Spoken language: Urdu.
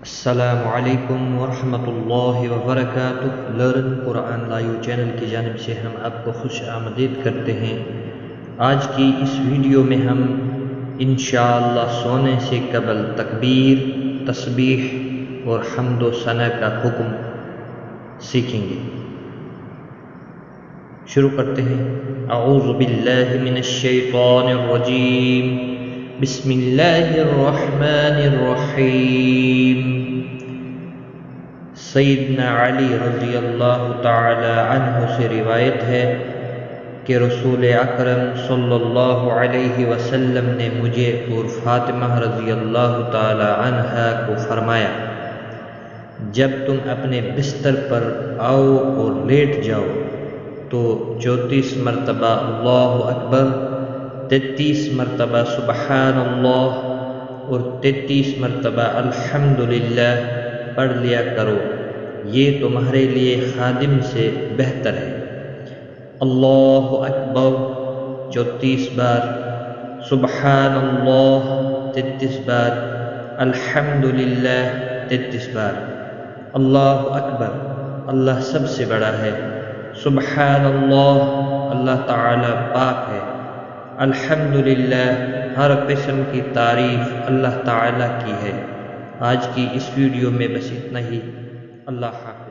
السلام علیکم ورحمۃ اللہ وبرکاتہ۔ لرن قرآن لائیو چینل کی جانب سے ہم آپ کو خوش آمدید کرتے ہیں۔ آج کی اس ویڈیو میں ہم انشاءاللہ سونے سے قبل تکبیر، تسبیح اور حمد و ثنا کا حکم سیکھیں گے۔ شروع کرتے ہیں۔ اعوذ باللہ من الشیطان الرجیم، بسم اللہ الرحمن الرحیم۔ سیدنا علی رضی اللہ تعالی عنہ سے روایت ہے کہ رسول اکرم صلی اللہ علیہ وسلم نے مجھے اور فاطمہ رضی اللہ تعالی عنہا کو فرمایا، جب تم اپنے بستر پر آؤ اور لیٹ جاؤ تو 34 مرتبہ اللہ اکبر، 33 مرتبہ سبحان اللہ اور 33 مرتبہ الحمدللہ پڑھ لیا کرو، یہ تمہارے لیے خادم سے بہتر ہے۔ اللہ اکبر 34 بار، سبحان اللہ 33 بار، الحمدللہ 33 بار۔ اللہ اکبر، اللہ سب سے بڑا ہے۔ سبحان اللہ، اللہ تعالی پاک ہے۔ الحمدللہ، ہر قسم کی تعریف اللہ تعالی کی ہے۔ آج کی اس ویڈیو میں بس اتنا ہی۔ اللہ حافظ۔